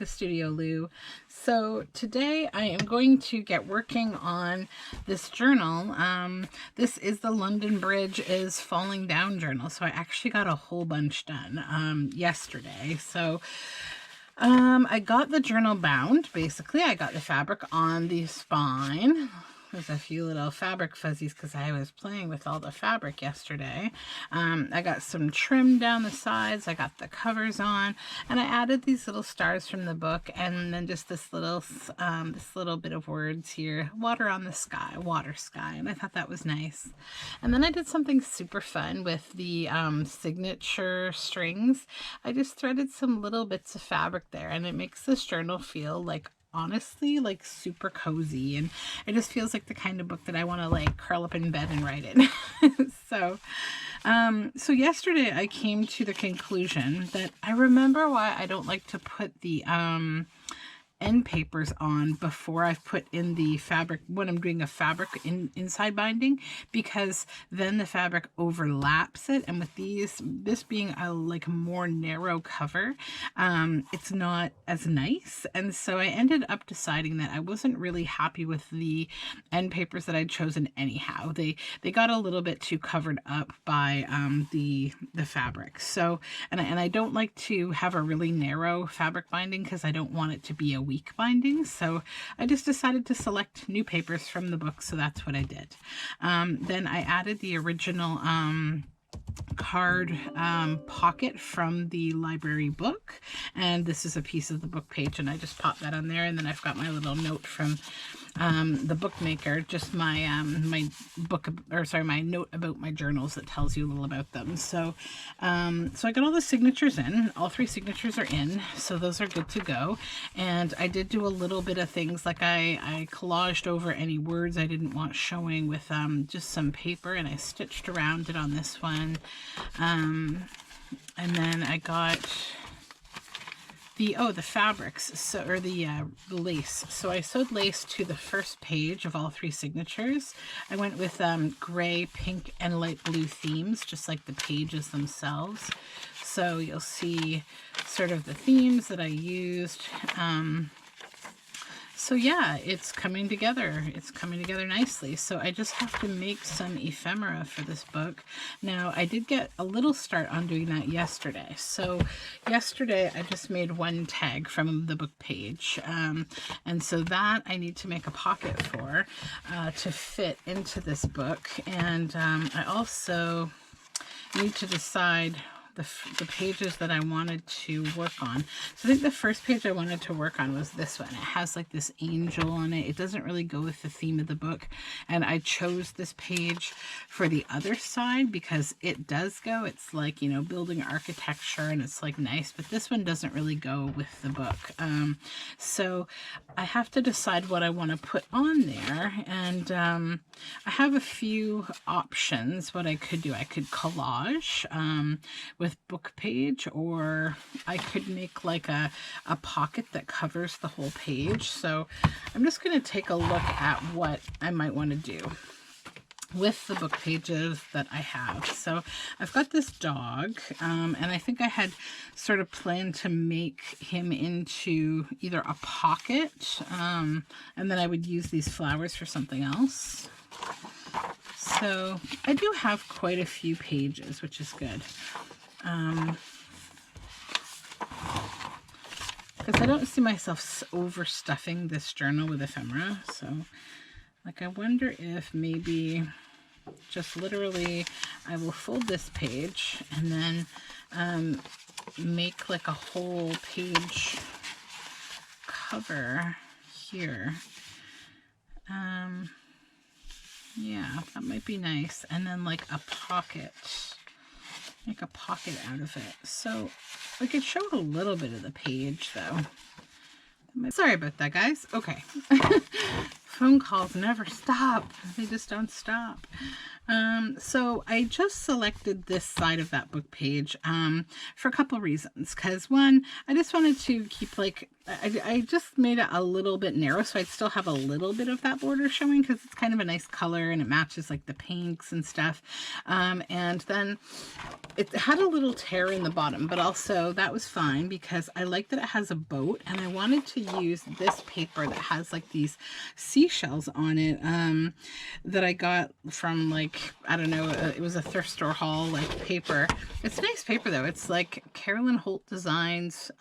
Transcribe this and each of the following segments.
to Studioloo. So today I am going to get working on this journal. This is the London Bridge is Falling Down journal. So I actually got a whole bunch done yesterday. So I got the journal bound. Basically, I got the fabric on the spine. There's a few little fabric fuzzies because I was playing with all the fabric yesterday. I got some trim down the sides. I got the covers on, and I added these little stars from the book, and then just this little bit of words here: water on the sky, water sky, and I thought that was nice. And then I did something super fun with the signature strings. I just threaded some little bits of fabric there, and it makes this journal feel like, honestly, like super cozy, and it just feels like the kind of book that I want to like curl up in bed and write in. So yesterday I came to the conclusion that I remember why I don't like to put the end papers on before I've put in the fabric when I'm doing a fabric inside binding, because then the fabric overlaps it, and with this being a like more narrow cover, it's not as nice. And so I ended up deciding that I wasn't really happy with the end papers that I'd chosen anyhow. They got a little bit too covered up by the fabric. So and I don't like to have a really narrow fabric binding because I don't want it to be a weak binding. So I just decided to select new papers from the book. So that's what I did. Then I added the original card pocket from the library book, and this is a piece of the book page, and I just popped that on there. And then I've got my little note from the bookmaker, just my my note about my journals that tells you a little about them. So so I got all the signatures in. All 3 signatures are in, so those are good to go. And I did do a little bit of things like I collaged over any words I didn't want showing with just some paper, and I stitched around it on this one. And then I got the fabrics, so, or the lace. So I sewed lace to the first page of all 3 signatures. I went with gray, pink, and light blue themes, just like the pages themselves. So you'll see sort of the themes that I used. So yeah, it's coming together. It's coming together nicely. So I just have to make some ephemera for this book. Now, I did get a little start on doing that yesterday. So yesterday I just made one tag from the book page. And so that I need to make a pocket for to fit into this book. And I also need to decide the pages that I wanted to work on. So I think the first page I wanted to work on was this one. It has like this angel on it. It doesn't really go with the theme of the book. And I chose this page for the other side because it does go. It's like, you know, building architecture, and it's like nice, but this one doesn't really go with the book. So I have to decide what I want to put on there. And I have a few options what I could do. I could collage with book page, or I could make like a pocket that covers the whole page. So I'm just going to take a look at what I might want to do with the book pages that I have. So I've got this dog, and I think I had sort of planned to make him into either a pocket, and then I would use these flowers for something else. So I do have quite a few pages, which is good. Because I don't see myself overstuffing this journal with ephemera. So, like, I wonder if maybe just literally I will fold this page and then make like a whole page cover here. Yeah, that might be nice. And then like a pocket. Make a pocket out of it. So I could show a little bit of the page though. Sorry about that, guys. Okay. phone calls never stop. They just don't stop. So I just selected this side of that book page for a couple reasons. Because one, I just wanted to keep like, I just made it a little bit narrow so I'd still have a little bit of that border showing because it's kind of a nice color and it matches like the pinks and stuff. And then it had a little tear in the bottom, but also that was fine because I like that it has a boat, and I wanted to use this paper that has like these seashells on it that I got from like, I don't know, it was a thrift store haul like paper. It's nice paper though. It's like Carolyn Holt Designs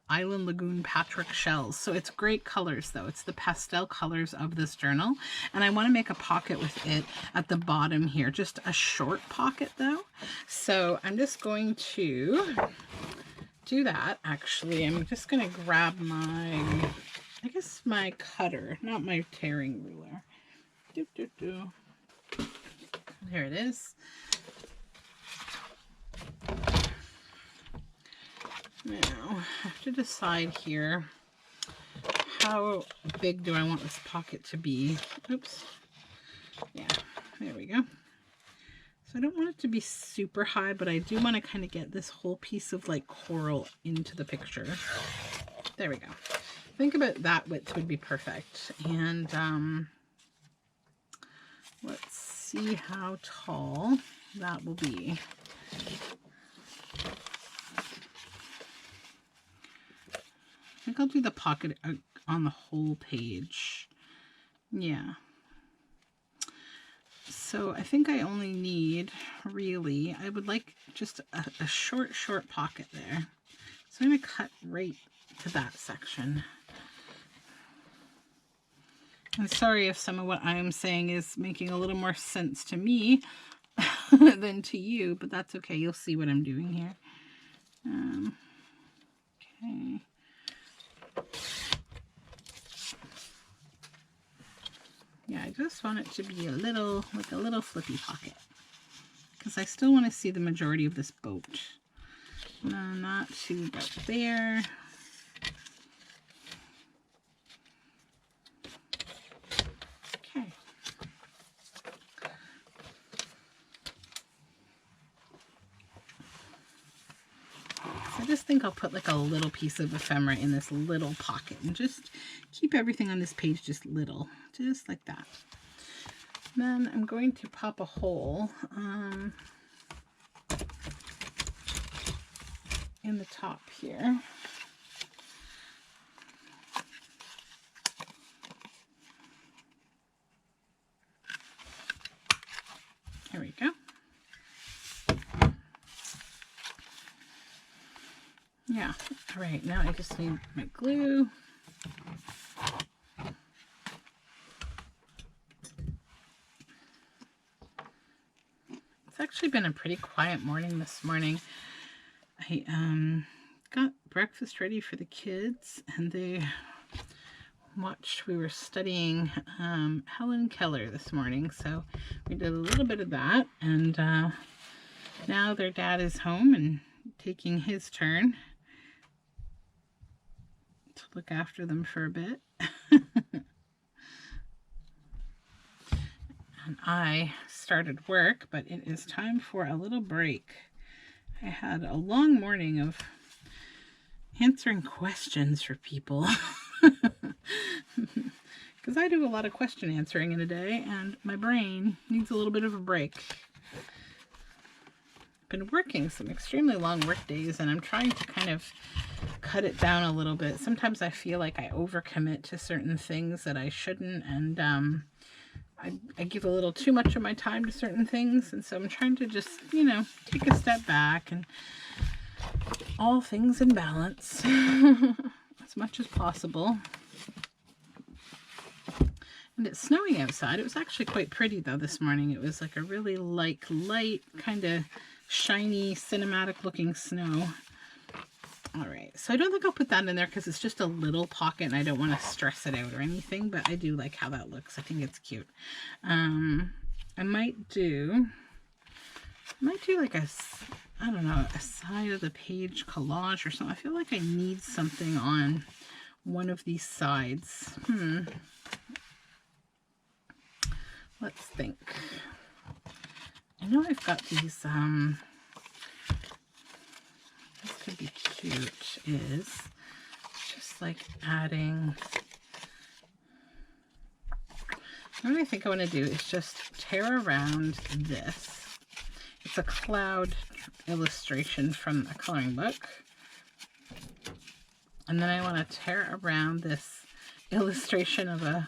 Island Lagoon Patrick shells. So it's great colors though. It's the pastel colors of this journal, and I want to make a pocket with it at the bottom here, just a short pocket though. So I'm just going to do that. Actually, I'm just going to grab my, I guess my cutter, not my tearing ruler. Here it is. Now, I have to decide here, how big do I want this pocket to be? Oops. Yeah, there we go. So I don't want it to be super high, but I do want to kind of get this whole piece of like coral into the picture. There we go. Think about that width would be perfect. And let's see how tall that will be. I think I'll do the pocket on the whole page. Yeah. So I think I only need, really, I would like just a short pocket there. So I'm going to cut right to that section. I'm sorry if some of what I'm saying is making a little more sense to me than to you, but that's okay. You'll see what I'm doing here. Okay. Yeah, I just want it to be a little, like a little flippy pocket, because I still want to see the majority of this boat. No, not to about there. Okay. So I just think I'll put like a little piece of ephemera in this little pocket and just keep everything on this page just little, just like that. Then I'm going to pop a hole in the top here. There we go. Yeah, all right, now I just need my glue. It's actually been a pretty quiet morning this morning. I got breakfast ready for the kids, and they watched, we were studying Helen Keller this morning, so we did a little bit of that, and now their dad is home and taking his turn to look after them for a bit. And I started work, but it is time for a little break. I had a long morning of answering questions for people. Because I do a lot of question answering in a day, and my brain needs a little bit of a break. I've been working some extremely long work days, and I'm trying to kind of cut it down a little bit. Sometimes I feel like I overcommit to certain things that I shouldn't, and I give a little too much of my time to certain things, and so I'm trying to just, you know, take a step back and all things in balance as much as possible. And it's snowing outside. It was actually quite pretty though this morning. It was like a really light kind of shiny cinematic looking snow. All right, so I don't think I'll put that in there because it's just a little pocket and I don't want to stress it out or anything, but I do like how that looks. I think it's cute. I might do like a, I don't know, a side of the page collage or something. I feel like I need something on one of these sides. Let's think. I know I've got these, this could be cute, is just like adding, what I think I want to do is just tear around this. It's a cloud illustration from a coloring book. And then I want to tear around this illustration of a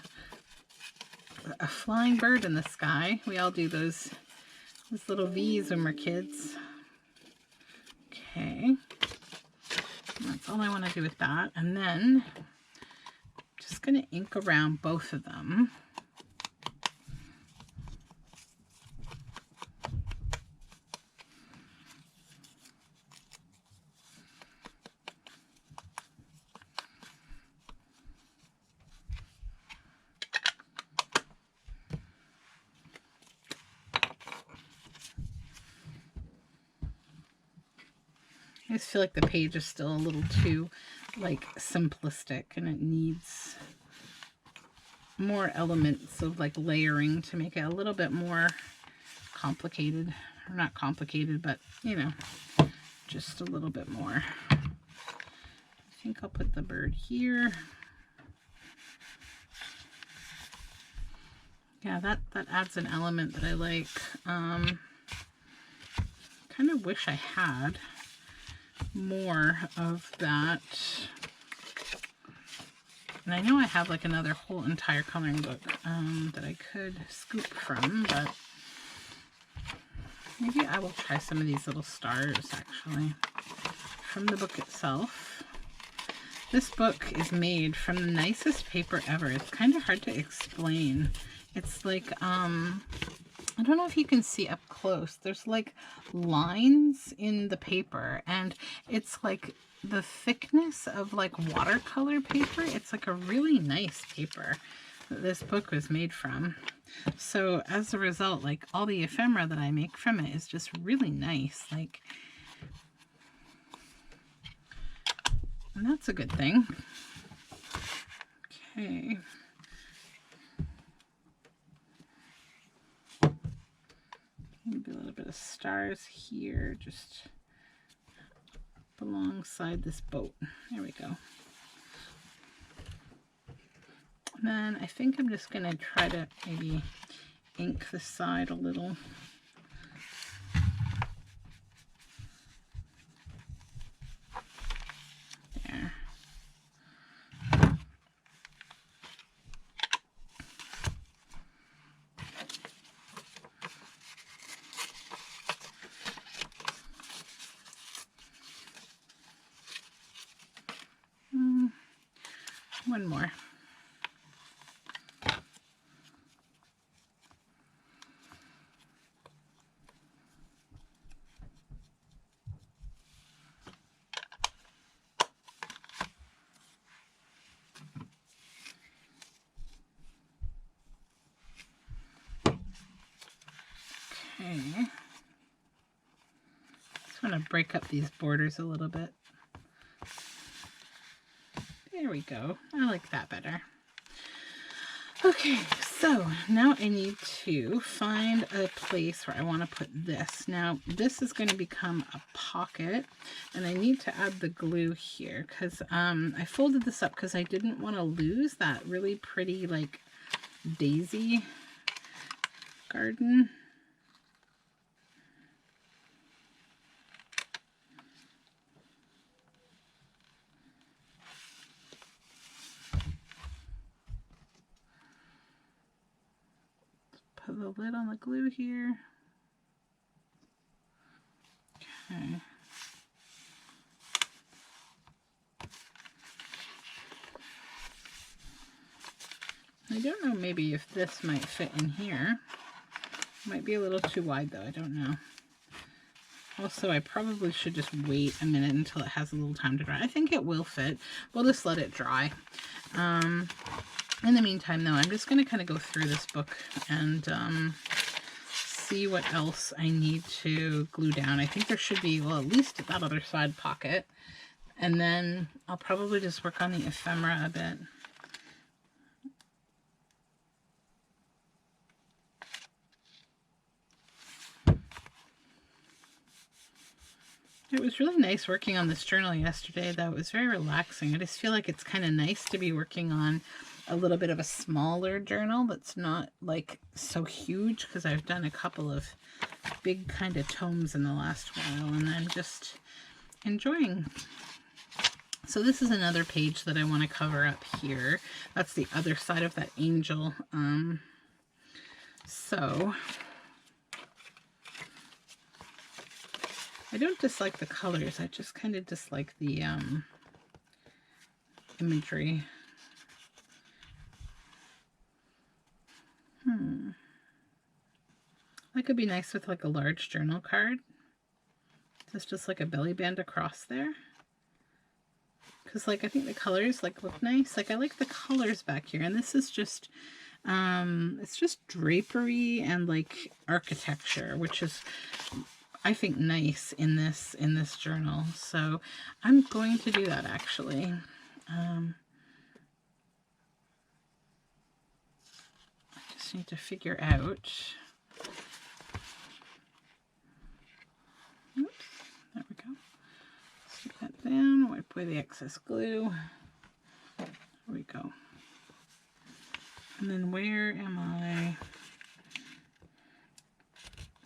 flying bird in the sky. We all do those little V's when we're kids. Okay. That's all I want to do with that. And then just going to ink around both of them. I just feel like the page is still a little too, like, simplistic, and it needs more elements of, like, layering to make it a little bit more complicated. Or not complicated, but, you know, just a little bit more. I think I'll put the bird here. Yeah, that adds an element that I like. Kind of wish I had more of that. And I know I have like another whole entire coloring book that I could scoop from, but maybe I will try some of these little stars actually from the book itself. This book is made from the nicest paper ever. It's kind of hard to explain. It's like, I don't know if you can see up close. There's like lines in the paper, and it's like the thickness of like watercolor paper. It's like a really nice paper that this book was made from. So as a result, like all the ephemera that I make from it is just really nice. Like, and that's a good thing. Okay. Maybe a little bit of stars here, just alongside this boat. There we go. And then I think I'm just going to try to maybe ink the side a little. There. One more. Okay. Just want to break up these borders a little bit. There we go. I like that better. Okay, so now I need to find a place where I want to put this. Now, this is going to become a pocket, and I need to add the glue here because I folded this up because I didn't want to lose that really pretty, like, daisy garden. Put the lid on the glue here. Okay. I don't know, maybe if this might fit in here. Might be a little too wide though, I don't know. Also, I probably should just wait a minute until it has a little time to dry. I think it will fit. We'll just let it dry. In the meantime, though, I'm just going to kind of go through this book and see what else I need to glue down. I think there should be, well, at least that other side pocket. And then I'll probably just work on the ephemera a bit. It was really nice working on this journal yesterday, though. It was very relaxing. I just feel like it's kind of nice to be working on a little bit of a smaller journal that's not like so huge, because I've done a couple of big kind of tomes in the last while, and I'm just enjoying. So this is another page that I want to cover up here. That's the other side of that angel. So I don't dislike the colors, I just kind of dislike the imagery. That could be nice with like a large journal card. Just like a belly band across there. Because like I think the colors like look nice. Like I like the colors back here, and this is just it's just drapery and like architecture, which is I think nice in this journal. So I'm going to do that actually. I just need to figure out. Oops, there we go. Stick that down, wipe away the excess glue. There we go. And then where am I?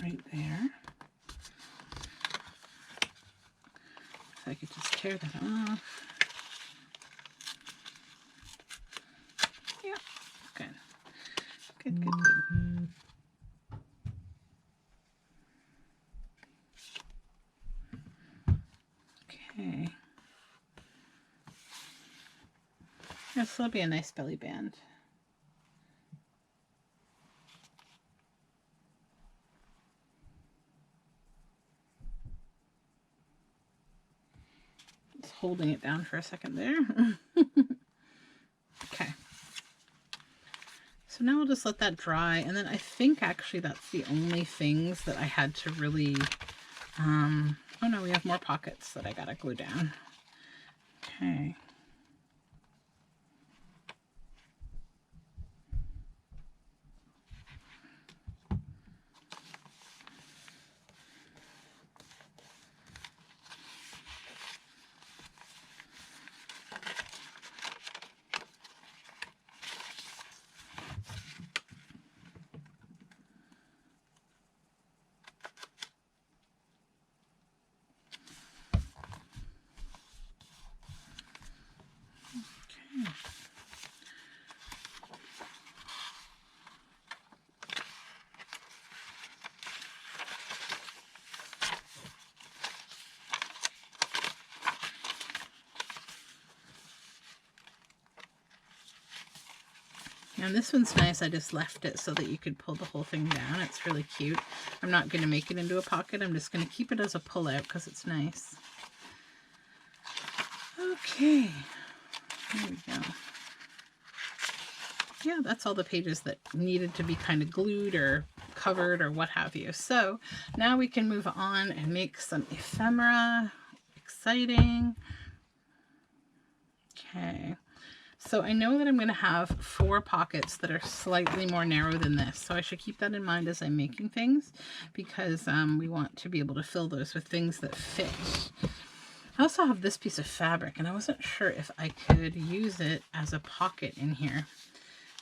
Right there. So I could just tear that off. Yeah, good. Good, good, good. Okay. This will be a nice belly band. Just holding it down for a second there. Okay. So now we'll just let that dry, and then I think actually that's the only things that I had to really, oh no, we have more pockets that I gotta glue down. Okay. And this one's nice. I just left it so that you could pull the whole thing down. It's really cute. I'm not going to make it into a pocket. I'm just going to keep it as a pull-out because it's nice. Okay. There we go. Yeah, that's all the pages that needed to be kind of glued or covered or what have you. So now we can move on and make some ephemera. Exciting. Okay. So I know that I'm going to have 4 pockets that are slightly more narrow than this. So I should keep that in mind as I'm making things, because we want to be able to fill those with things that fit. I also have this piece of fabric, and I wasn't sure if I could use it as a pocket in here.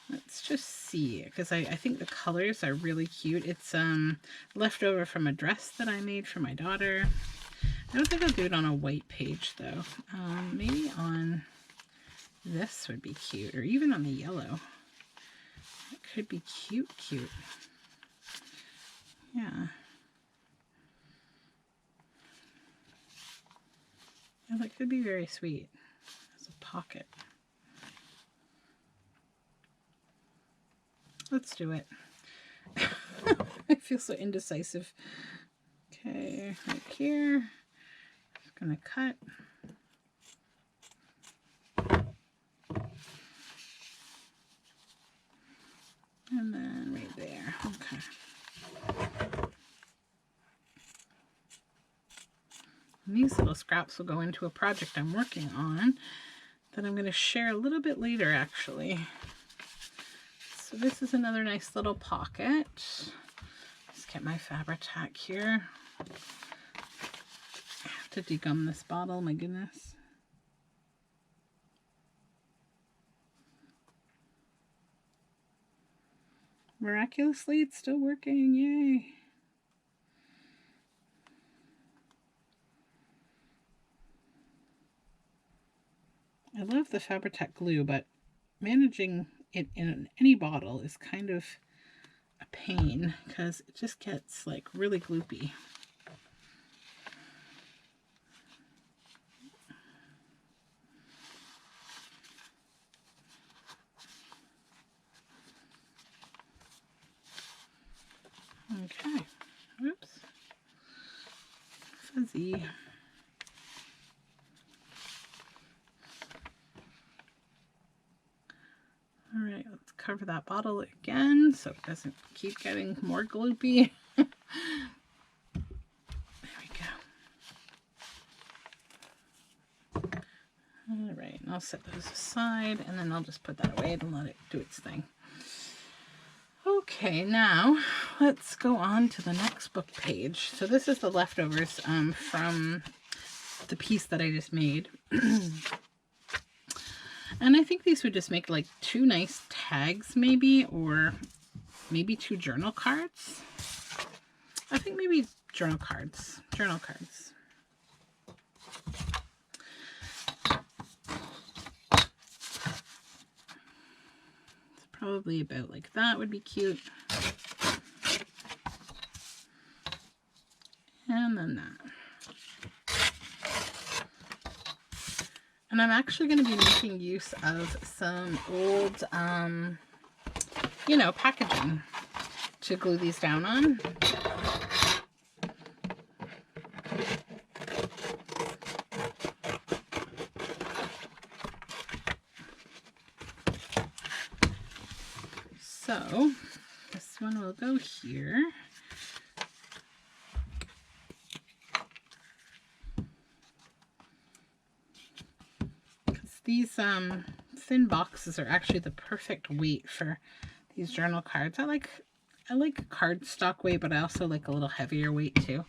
Let's just see, because I think the colors are really cute. It's leftover from a dress that I made for my daughter. I don't think I'll do it on a white page though. Maybe on this would be cute, or even on the yellow. It could be cute. Yeah. Yeah, that could be very sweet as a pocket. Let's do it. I feel so indecisive. Okay, right here. Just gonna cut. And then right there. Okay. And these little scraps will go into a project I'm working on that I'm going to share a little bit later, actually. So this is another nice little pocket. Let's get my Fabri-Tac here. I have to degum this bottle, my goodness. Miraculously, it's still working. Yay. I love the Fabri-Tac glue, but managing it in any bottle is kind of a pain because it just gets like really gloopy. Okay. Oops. Fuzzy. All right, let's cover that bottle again so it doesn't keep getting more gloopy. There we go. All right, and I'll set those aside, and then I'll just put that away and let it do its thing. Okay, now let's go on to the next book page. So this is the leftovers from the piece that I just made. And I think these would just make like 2 nice tags maybe, or maybe 2 journal cards. I think maybe journal cards. Journal cards. It's probably about like that would be cute. And then that. And I'm actually going to be making use of some old, you know, packaging to glue these down on. So this one will go here. These thin boxes are actually the perfect weight for these journal cards. I like cardstock weight, but I also like a little heavier weight too.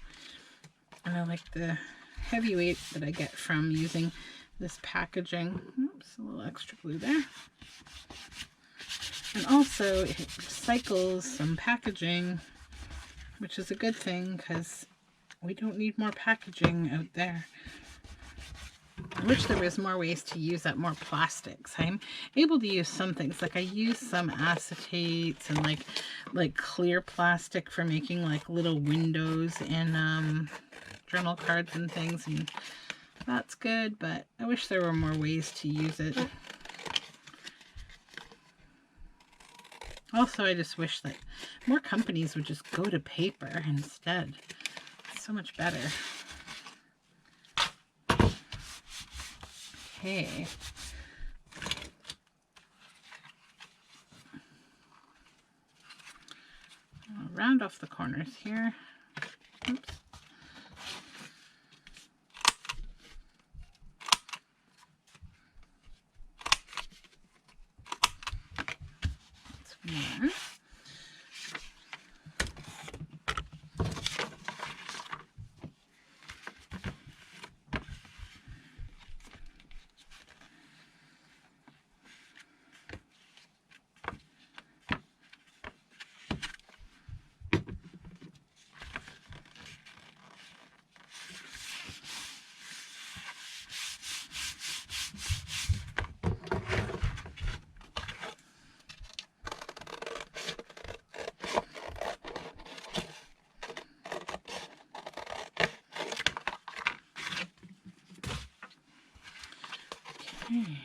And I like the heavy weight that I get from using this packaging. Oops, a little extra glue there. And also it recycles some packaging, which is a good thing because we don't need more packaging out there. I wish there was more ways to use up more plastics. I'm able to use some things, like I use some acetates and like clear plastic for making like little windows in journal cards and things, and that's good, but I wish there were more ways to use it. Also, I just wish that more companies would just go to paper instead. It's so much better. Okay. I'll round off the corners here. Oops. That's one. Okay.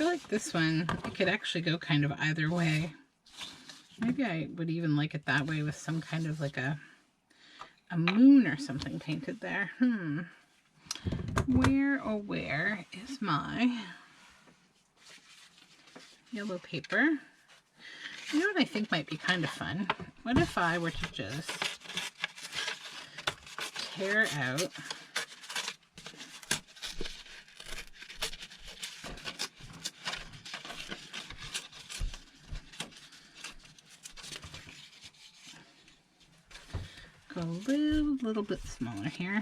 feel like this one, it could actually go kind of either way. Maybe I would even like it that way with some kind of like a moon or something painted there. Where, oh where is my yellow paper? You know what I think might be kind of fun? What if I were to just tear out go a little bit smaller here.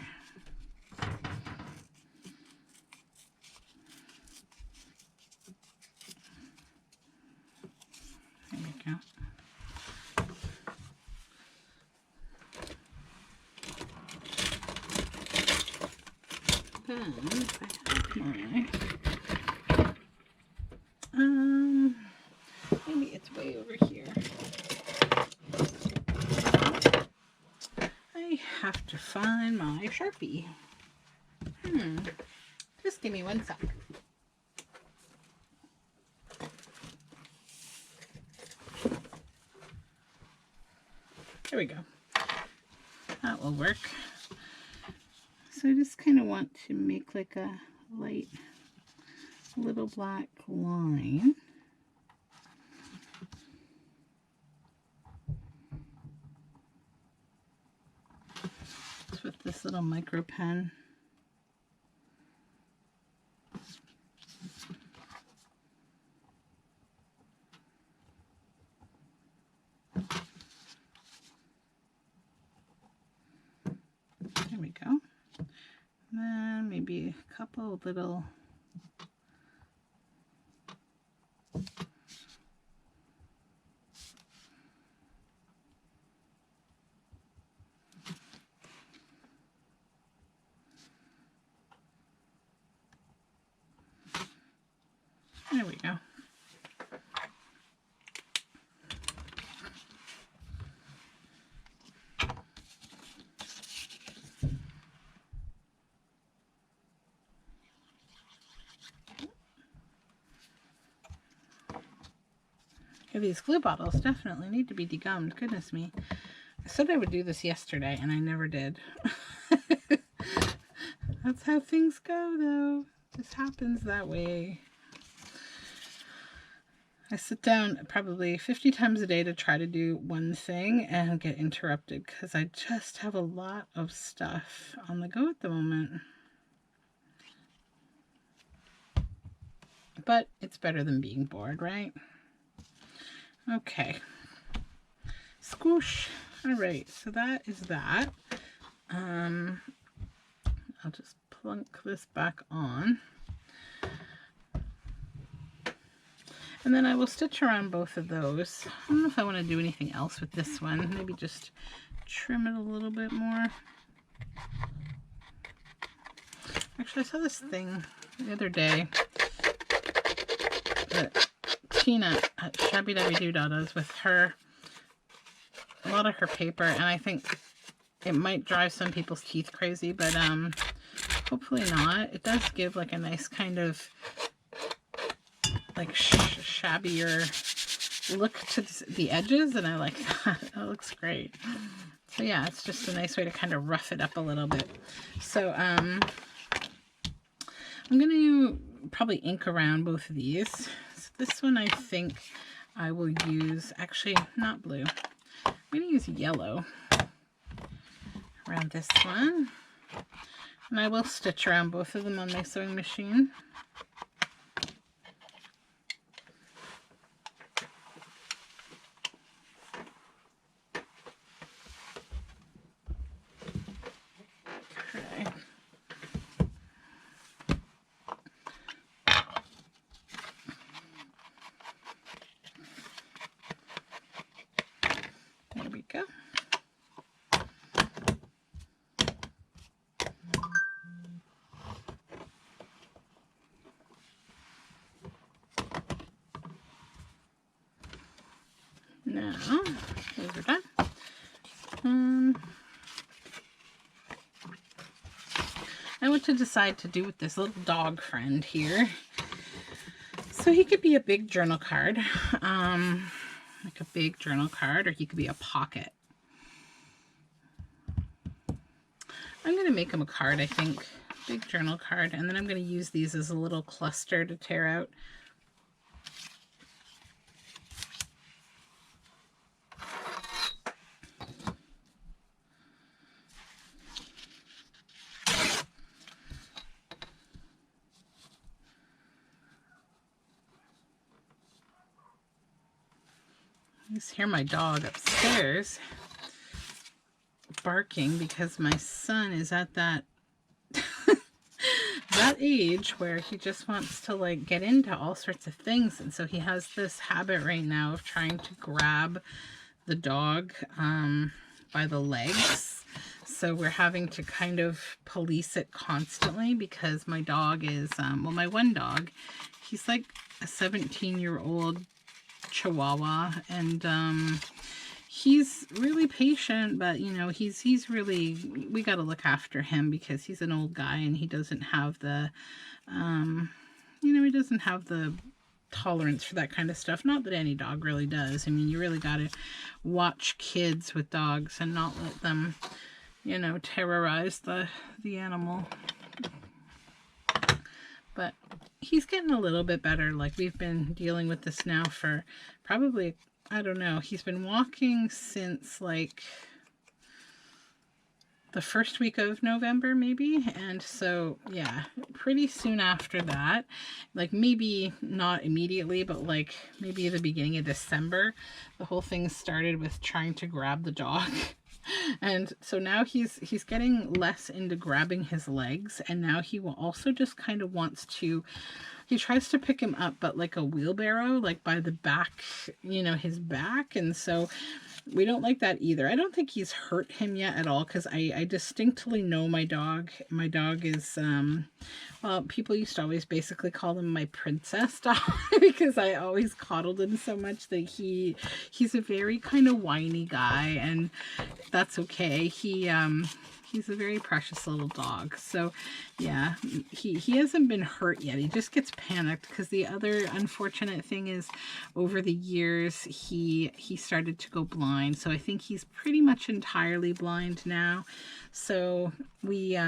There we go. Then I have my, maybe it's way over here. I have to find my Sharpie. Just give me 1 sec. There we go. That will work. So I just kind of want to make like a light little black line. It's with this little micro pen. There we go. Then maybe a couple little there we go. Yeah, these glue bottles definitely need to be degummed. Goodness me. I said I would do this yesterday and I never did. That's how things go though. It just happens that way. I sit down probably 50 times a day to try to do one thing and get interrupted because I just have a lot of stuff on the go at the moment. But it's better than being bored, right? Okay. Squoosh. All right, so that is that. I'll just plunk this back on. And then I will stitch around both of those. I don't know if I want to do anything else with this one. Maybe just trim it a little bit more. Actually, I saw this thing the other day that Tina at Shabby Dabby Doodah does with her, a lot of her paper, and I think it might drive some people's teeth crazy, but hopefully not. It does give like a nice kind of like shabbier look to the edges, and I like that. That looks great. So yeah, it's just a nice way to kind of rough it up a little bit. So I'm going to probably ink around both of these. So this one I think I will use, actually not blue, I'm going to use yellow around this one. And I will stitch around both of them on my sewing machine. There we go. Now, those are done. I want to decide to do with this little dog friend here. So he could be a big journal card, like a big journal card, or he could be a pocket. I'm going to make him a card, I think. Big journal card. And then I'm going to use these as a little cluster to tear out. You just hear my dog upstairs barking because my son is at that that age where he just wants to like get into all sorts of things, and so he has this habit right now of trying to grab the dog by the legs. So we're having to kind of police it constantly because my dog is well, my one dog, he's like a 17-year-old Chihuahua, and he's really patient, but you know, he's really, we got to look after him because he's an old guy and he doesn't have the you know, he doesn't have the tolerance for that kind of stuff. Not that any dog really does. I mean, you really got to watch kids with dogs and not let them, you know, terrorize the animal. But he's getting a little bit better. Like, we've been dealing with this now for probably, I don't know, he's been walking since like the first week of November, maybe. And so, yeah, pretty soon after that, like maybe not immediately, but like maybe at the beginning of December, the whole thing started with trying to grab the dog. And so now he's getting less into grabbing his legs, and now he will also just kind of wants to, he tries to pick him up, but like a wheelbarrow, like by the back, you know, his back. And so we don't like that either. I don't think he's hurt him yet at all, because I distinctly know my dog. My dog is, well, people used to always basically call him my princess dog because I always coddled him so much that he's a very kind of whiny guy, and that's okay. He's a very precious little dog. So yeah, he hasn't been hurt yet. He just gets panicked because the other unfortunate thing is over the years he started to go blind. So I think he's pretty much entirely blind now. So we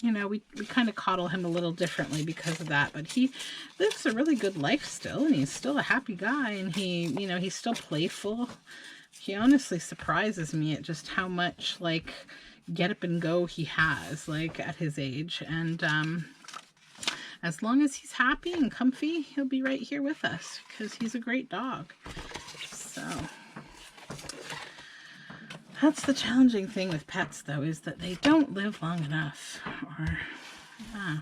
you know, we kind of coddle him a little differently because of that, but he lives a really good life still, and he's still a happy guy, and he, you know, he's still playful. He honestly surprises me at just how much like get up and go he has, like at his age. And as long as he's happy and comfy, he'll be right here with us because he's a great dog. So that's the challenging thing with pets, though, is that they don't live long enough. Or yeah.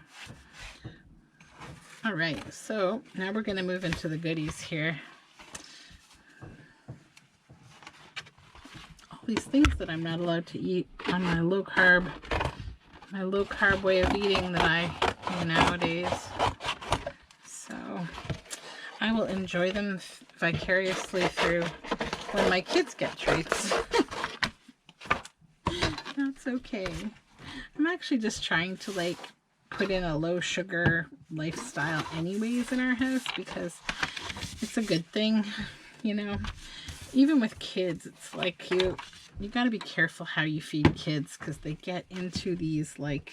All right, so now we're going to move into the goodies here. These things that I'm not allowed to eat on my low carb way of eating that I do nowadays. So I will enjoy them vicariously through when my kids get treats. That's okay. I'm actually just trying to like put in a low sugar lifestyle anyways in our house because it's a good thing, you know. Even with kids, it's like you got to be careful how you feed kids because they get into these like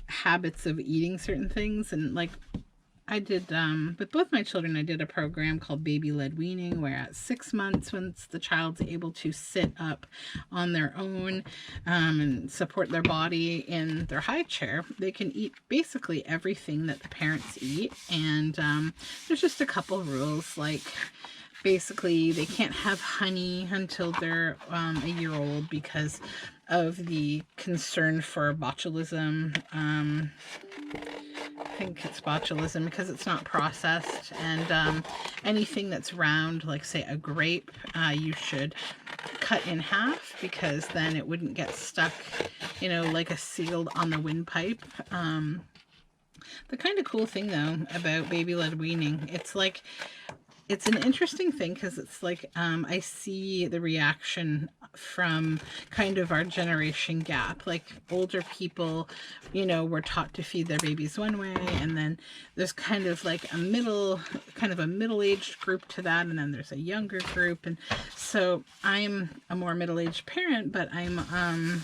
habits of eating certain things. And like I did with both my children, I did a program called baby-led weaning, where at 6 months, once the child's able to sit up on their own and support their body in their high chair, they can eat basically everything that the parents eat. And there's just a couple rules, like basically they can't have honey until they're a year old because of the concern for botulism. I think it's botulism because it's not processed. And anything that's round, like say a grape, you should cut in half because then it wouldn't get stuck, you know, like a sealed on the windpipe. The kind of cool thing though about baby-led weaning, it's like it's an interesting thing because it's like I see the reaction from kind of our generation gap. Like older people, you know, were taught to feed their babies one way, and then there's kind of like a middle-aged group to that, and then there's a younger group. And so I'm a more middle-aged parent, but I'm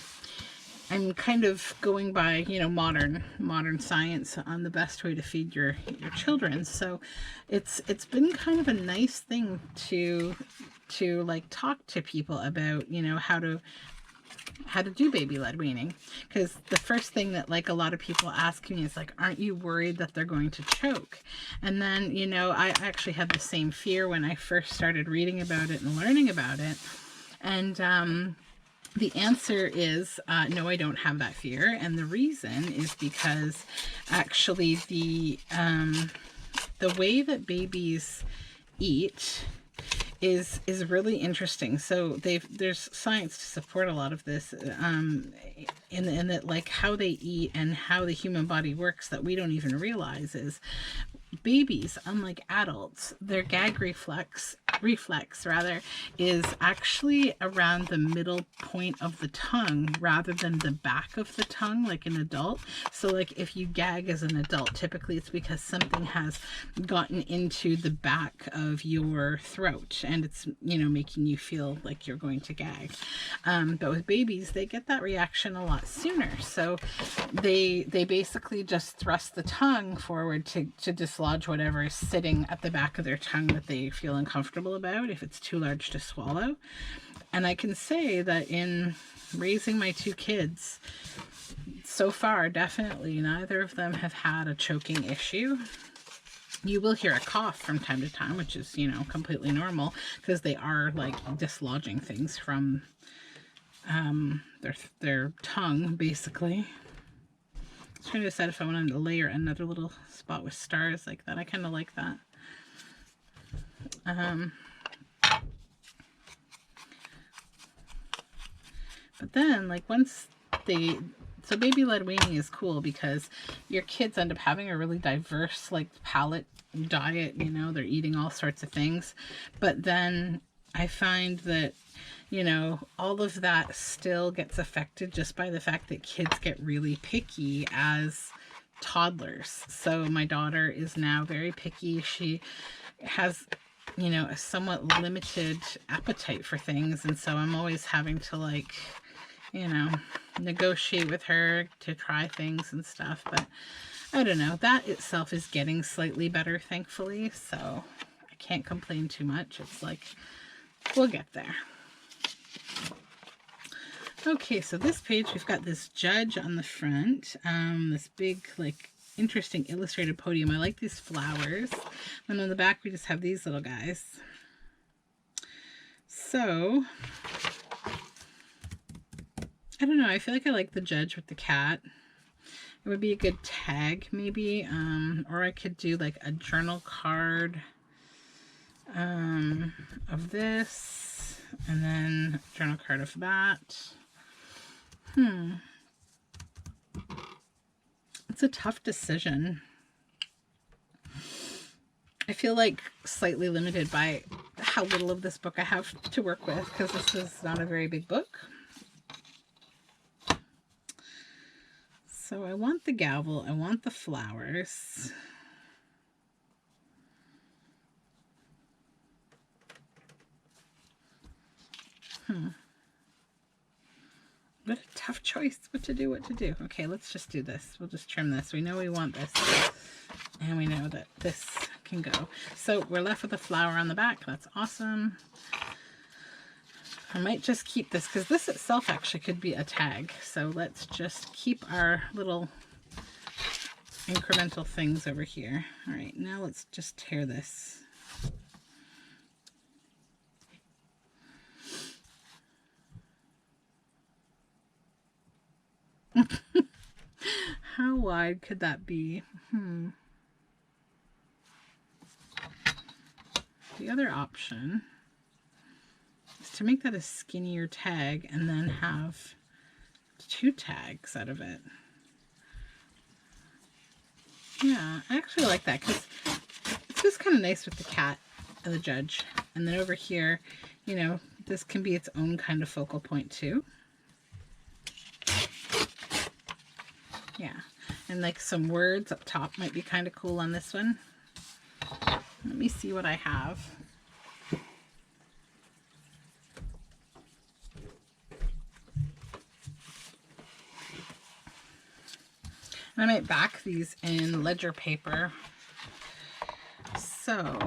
kind of going by, you know, modern science on the best way to feed your children. So it's been kind of a nice thing to like talk to people about, you know, how to do baby-led weaning, because the first thing that like a lot of people ask me is like, aren't you worried that they're going to choke? And then, you know, I actually had the same fear when I first started reading about it and learning about it. And the answer is no, I don't have that fear. And the reason is because actually the way that babies eat is really interesting. So there's science to support a lot of this, in that like how they eat and how the human body works that we don't even realize is babies, unlike adults, their gag reflex is actually around the middle point of the tongue rather than the back of the tongue like an adult. So like if you gag as an adult, typically it's because something has gotten into the back of your throat and it's, you know, making you feel like you're going to gag. But with babies, they get that reaction a lot sooner. So they basically just thrust the tongue forward to dislodge whatever is sitting at the back of their tongue that they feel uncomfortable about if it's too large to swallow. And I can say that in raising my two kids, so far, definitely neither of them have had a choking issue. You will hear a cough from time to time, which is, you know, completely normal because they are like dislodging things from their tongue, basically. I was trying to decide if I wanted to layer another little spot with stars like that. I kind of like that. But then, like, once so baby-led weaning is cool because your kids end up having a really diverse, like, palate diet, you know, they're eating all sorts of things. But then I find that, you know, all of that still gets affected just by the fact that kids get really picky as toddlers. So my daughter is now very picky. She has, you know, a somewhat limited appetite for things. And so I'm always having to, like, you know, negotiate with her to try things and stuff. But I don't know. That itself is getting slightly better, thankfully. So I can't complain too much. It's like, we'll get there. Okay, so this page, we've got this judge on the front. This big, like, interesting illustrated podium. I like these flowers. And on the back, we just have these little guys. So I don't know. I feel like I like the judge with the cat. It would be a good tag, maybe. Or I could do like a journal card of this. And then a journal card of that. It's a tough decision. I feel like slightly limited by how little of this book I have to work with because this is not a very big book. So I want the gavel, I want the flowers. What a tough choice. What to do. Okay, let's just do this. We'll just trim this. We know we want this. And we know that this can go. So we're left with a flower on the back. That's awesome. I might just keep this because this itself actually could be a tag. So let's just keep our little incremental things over here. All right, now let's just tear this. How wide could that be? The other option is to make that a skinnier tag and then have 2 tags out of it. Yeah, I actually like that because it's just kind of nice with the cat. the judge. And then over here, you know, this can be its own kind of focal point too. Yeah, and like some words up top might be kind of cool on this one. Let me see what I have. I might back these in ledger paper. So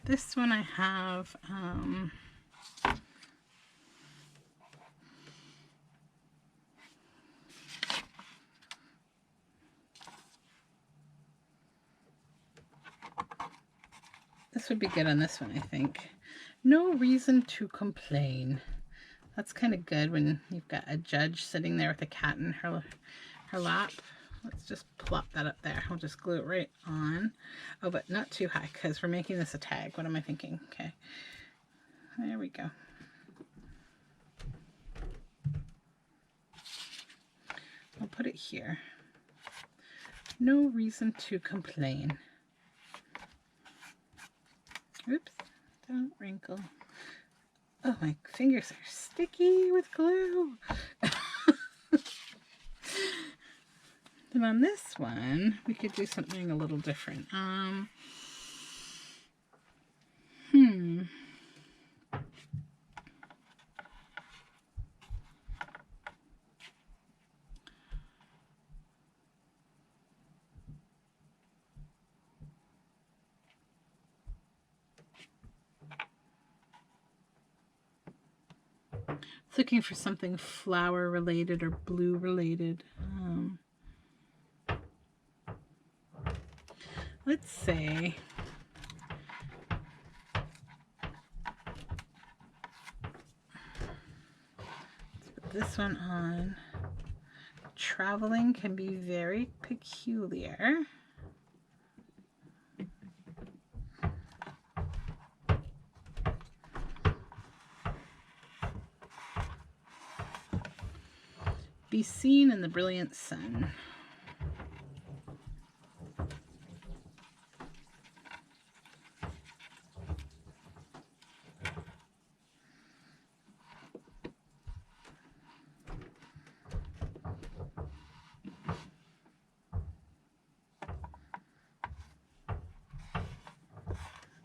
this one I have this would be good on this one, I think. No reason to complain. That's kind of good when you've got a judge sitting there with a cat in her lap. Let's just plop that up there. I'll just glue it right on. Oh, but not too high because we're making this a tag. What am I thinking? Okay. There we go. I'll put it here. No reason to complain. Oops, don't wrinkle. Oh, my fingers are sticky with glue. Then on this one, we could do something a little different. Looking for something flower related or blue related. Let's say let's put this one on. Traveling can be very peculiar. Be seen in the brilliant sun.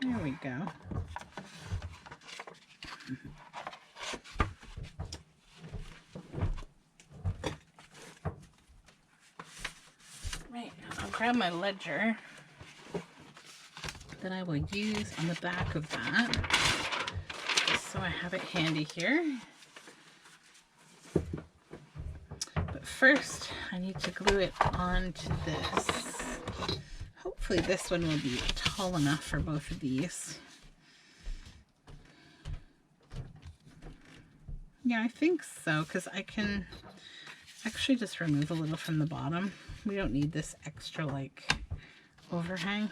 There we go. Right, now I'll grab my ledger that I will use on the back of that, just so I have it handy here. But first, I need to glue it onto this. Hopefully this one will be tall enough for both of these. Yeah, I think so, because I can actually just remove a little from the bottom. We don't need this extra like overhang.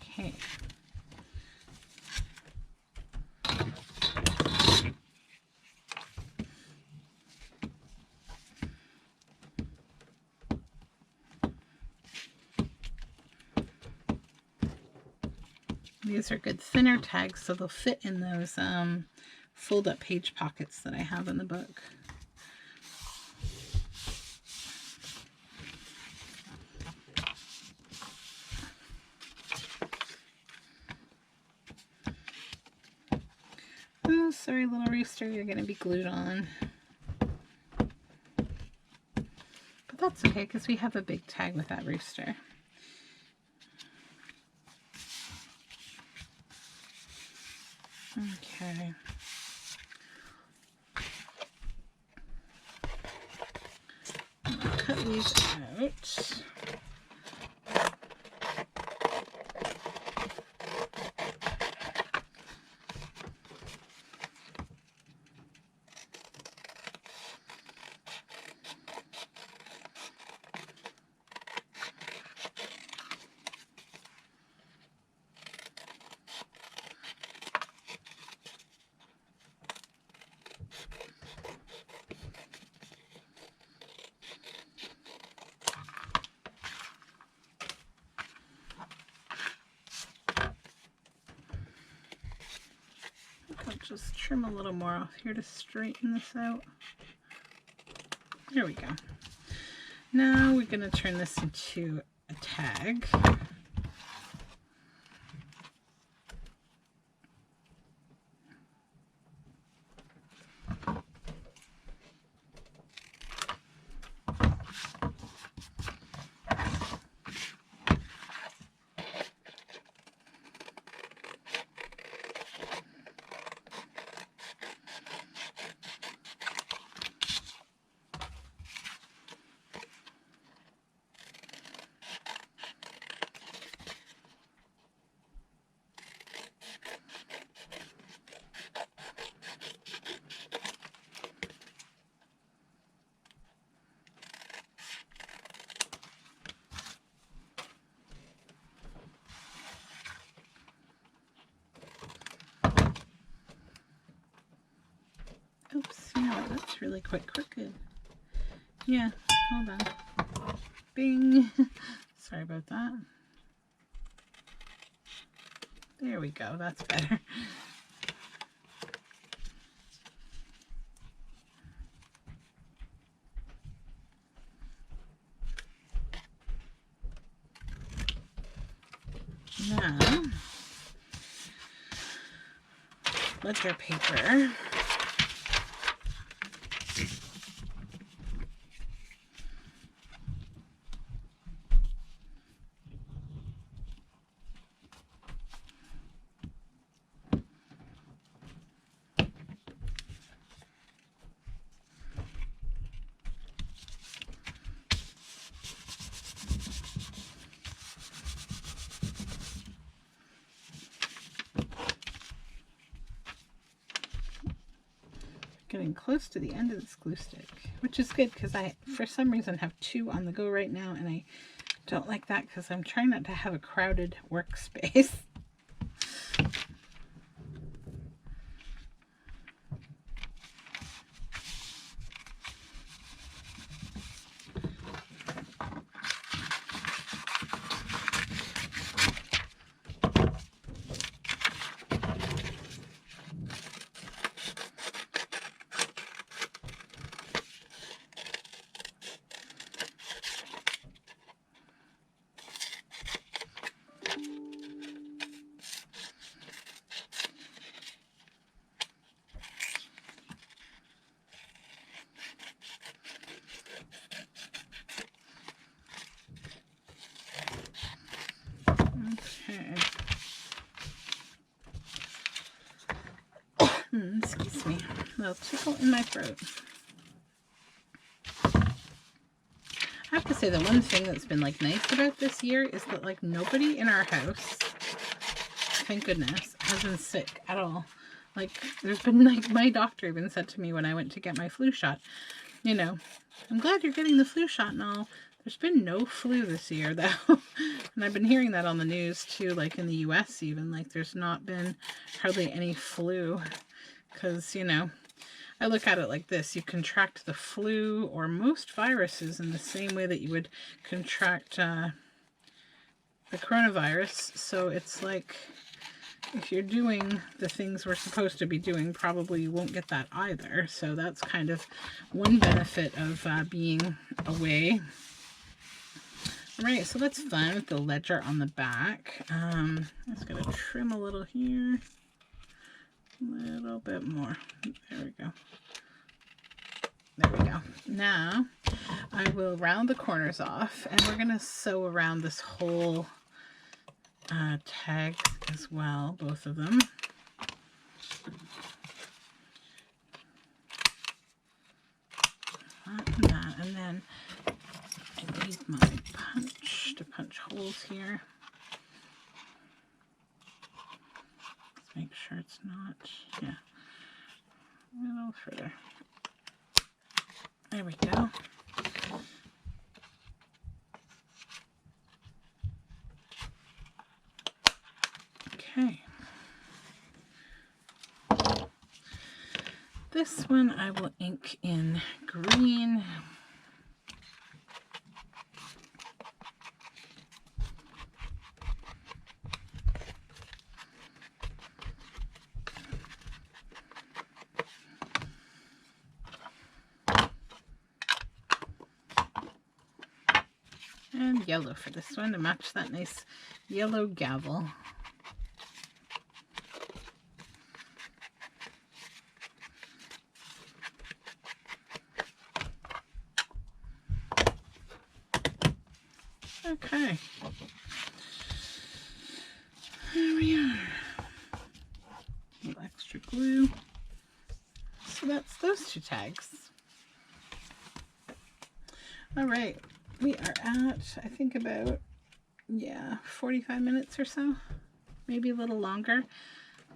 Okay. These are good thinner tags, so they'll fit in those fold-up page pockets that I have in the book. Oh, sorry, little rooster, you're going to be glued on. But that's okay, because we have a big tag with that rooster. Okay. I'll cut these out. just trim a little more off here to straighten this out. There we go. Now we're going to turn this into a tag. Oops, no, that's really quite crooked. Yeah, hold on. Bing. Sorry about that. There we go, that's better. Now, ledger paper. Getting close to the end of this glue stick, which is good because I, for some reason, have two on the go right now, and I don't like that because I'm trying not to have a crowded workspace. Excuse me, a little tickle in my throat. I have to say, the one thing that's been like nice about this year is that like nobody in our house, thank goodness, has been sick at all. Like there's been like, my doctor even said to me when I went to get my flu shot, you know, I'm glad you're getting the flu shot and all. There's been no flu this year though. And I've been hearing that on the news too, like in the US even, like there's not been hardly any flu. Because, you know, I look at it like this. You contract the flu or most viruses in the same way that you would contract the coronavirus. So it's like, if you're doing the things we're supposed to be doing, probably you won't get that either. So that's kind of one benefit of being away. All right, so that's fun with the ledger on the back. I'm just going to trim a little here. A little bit more. There we go. There we go. Now I will round the corners off, and we're going to sew around this whole tag as well, both of them. That, and then I need my punch to punch holes here. Make sure it's not, yeah, a little further. There we go. Okay. This one I will ink in green. yellow for this one to match that nice yellow gavel. Okay, there we are. A little extra glue. So that's those two tags. All right, we are at, I think about, 45 minutes or so, maybe a little longer.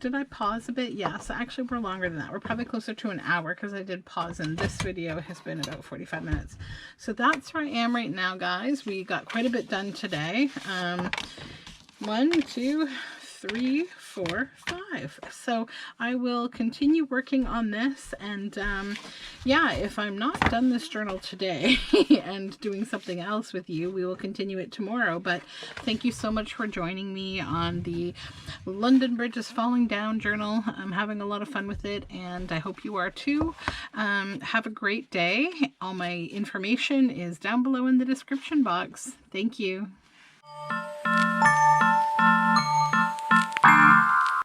Did I pause a bit? Yeah, so actually we're longer than that. We're probably closer to an hour because I did pause, and this video has been about 45 minutes. So that's where I am right now, guys. We got quite a bit done today. 1, 2, 3, 4, 5. So I will continue working on this, and yeah, if I'm not done this journal today and doing something else with you, we will continue it tomorrow. But thank you so much for joining me on the London Bridge is Falling Down journal. I'm having a lot of fun with it, and I hope you are too. Have a great day. All my information is down below in the description box. Thank you.